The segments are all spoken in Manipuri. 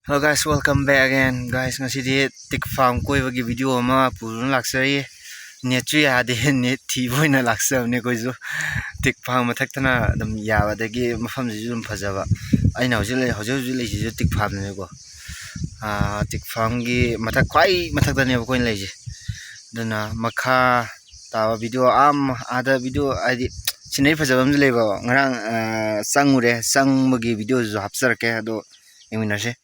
Hello guys, welcome back again. Guys, ngasidi tik farm koi bagi video ama purun laksari ne chu ya de ne thi boina laksam ne koi ju tik farm mathak thana dum yawa dagi mafam ji jum phajaba aina hojil lei ji tik farm ne ko tik farm gi mathak kwai mathak da ne ko lei ji dana makha tawa video ada video adi sinai phajaba am lei ba ngarang sangure sangmagi video ju hapsarke ado eminase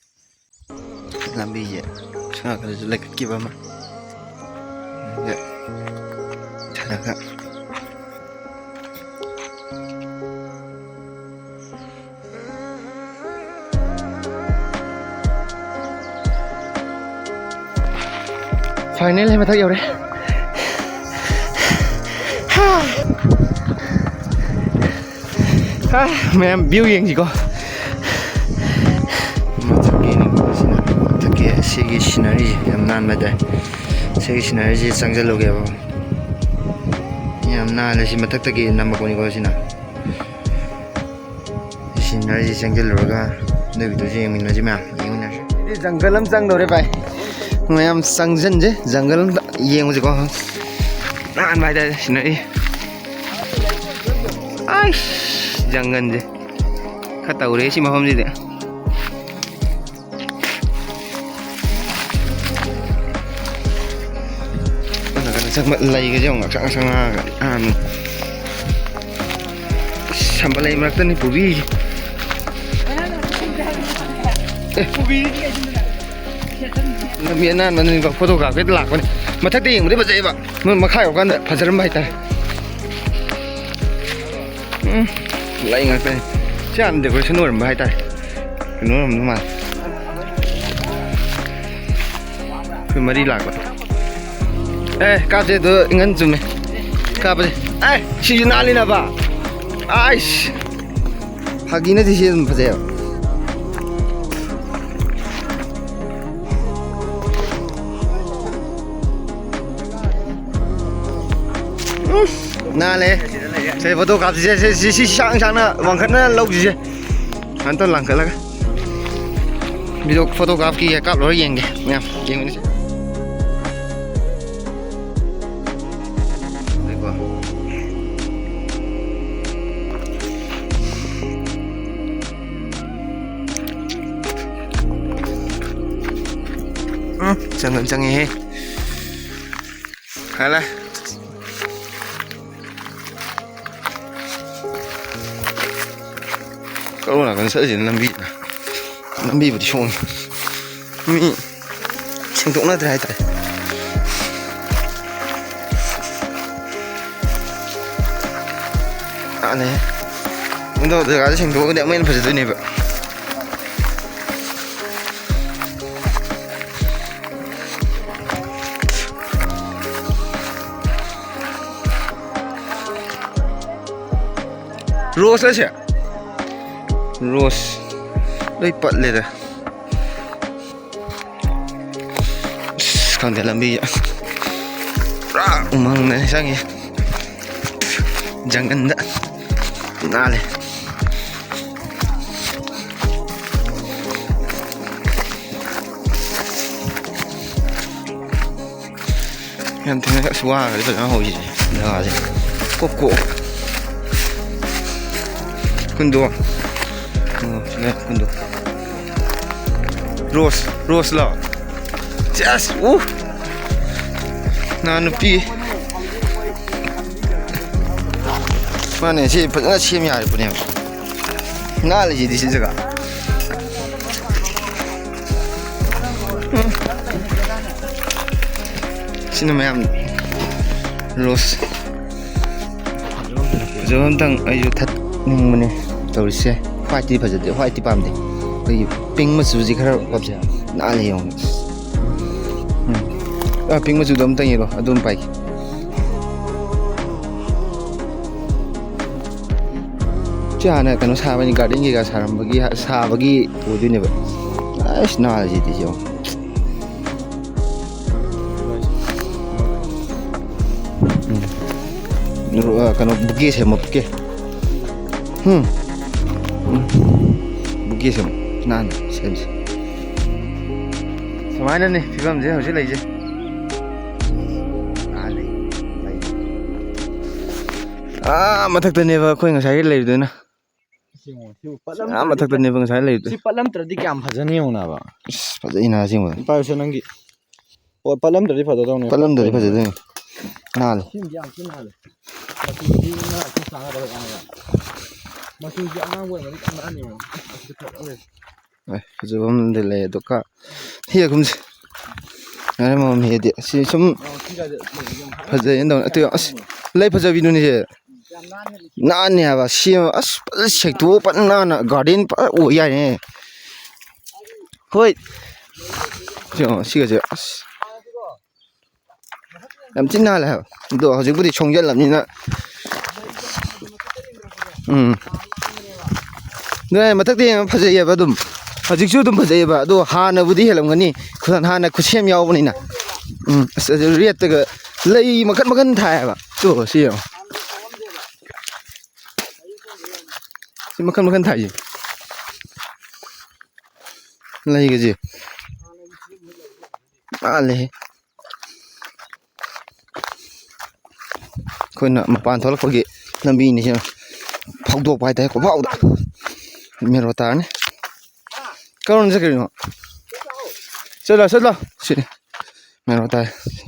lambi je sana kada je lek ki ba ma ya sana ka final hai mathak yaure ha mem view yeng ji ko sigi scenery yam nan ma dai sigi scenery ji changjal lo ge ba yam na le si mathak ta gi nam ko ni ko sina scenery ji changjal lo ga ne bi to ji min na ji ma yeng na di jungle am chang do re bai mayam changjan je jungle yeng ji ko nan bai da scenery ai jangan je kata ure si maham ji de chắc mật lầy cái dòng sang sang sambal lầy mà tên ni pubi nó miền Nam mình có photo cả cái lạc này mà thắc tiền đấy mà dễ vậy mà khai của con đấy phải làm bài tay lầy ngạc đây chứ ăn được cái sân nổi bài tay cái nó làm mà phải mà đi lạc vậy ka je do ngan chume ka ba ai si na li na ba ai hagi na di si ba je na le se photo ka je si sang sang na wang khat na lok ji han to lang ka la video photograph ki ka lo yeng ge nha yeng ni chẳng nghe hay là câu là con sợ gì làm bị vào chuông mi chẳng cũng là thế này này chúng tôi từ cái trình độ cái đệm men phải từ này vậy Rose aja, Rose, lipat le dah. Sekarang dalam biar, umang ni sangi, jangan dah, nale. Yang tengah suara ni pada hau je, dah aje, kok. Kundo ya kundo rose la just na nupi mana sih pernah cium ya punya na lagi di sini juga sini macam rose jangan tang ayu tat mane tawrise white phajade white pamde koi pink ma suji khara kapja na le yong pink ma su dam tang yelo adun pai chana kanu sabani garden gi ga sabagi odune ba as na ji ti yo kanu buki se mopke buki se nan sense sumanan ni fibam je hoje lai je mathakta neba khoi ngasai lai du na mathakta neba ngasai lai du si palam tradi kyam phajani hona ba phajai na sing ba pa so nangi o palam tradi phajada ne palam dari phajada ni nal sim jam sim hal masi na ki sanga ba ga masi jam na wo ni kan ani mo phajabam de le doka hiya kum ai mo me de si sum phajai endon atu as lai phajabi nu ni je nan ne ba si as sek tu pan na na garden pa o ya ne hoi jo si ga je as yam tin na la do hojik budi chongjal lam ni na ne mathak de phajai ya ba dum hojik su dum phajai ba do ha na budi helam gani khusan ha na khusem yaw bani na riat ta ga lai makan makan thai ba to si yo si makan makan thai lai ga ji ale koina mapan tholak pagi lambi ni se phawdok pai tai ko phawda mero ta ne karon je kri no chalo si mero ta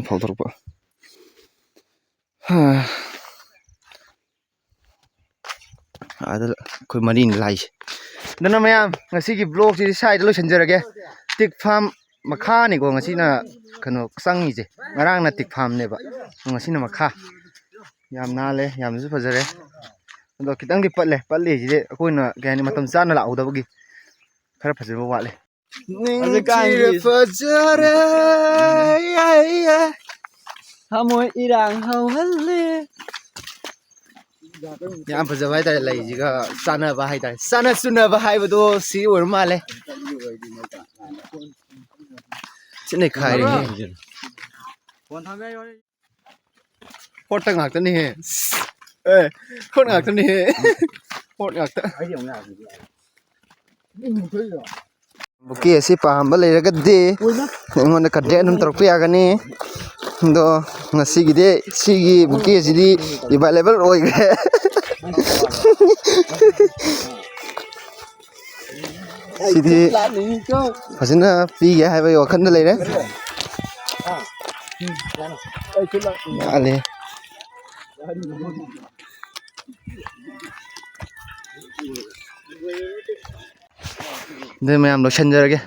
phawdok pa ha ada koi marin lai dana mayam ngasi gi vlog si side lo sanjarage tik farm makha ni ko ngasi na kano sangi je ngarang na tik farm ne ba ngasi na makha yam na le yam su phajare ado kitang di patle ji de koina gani matam chana la audabagi khara phajaba wale ning phajare hamoi irang hau halle yam phajaba dai lai ji ga chana ba hai dai sana suna ba hai do si or male chine khai ri phone thame yo hot ta ngak ta ni he hot ngak ta ni he hot ngak ta ai yong na buki si paham ba leira gadde ngona kadde num tarpe agani do ngasi gide sigi buki sidi available oi gre sidi fasina pi ya hai ba yo khan da leire ale de mayam lo sanjarage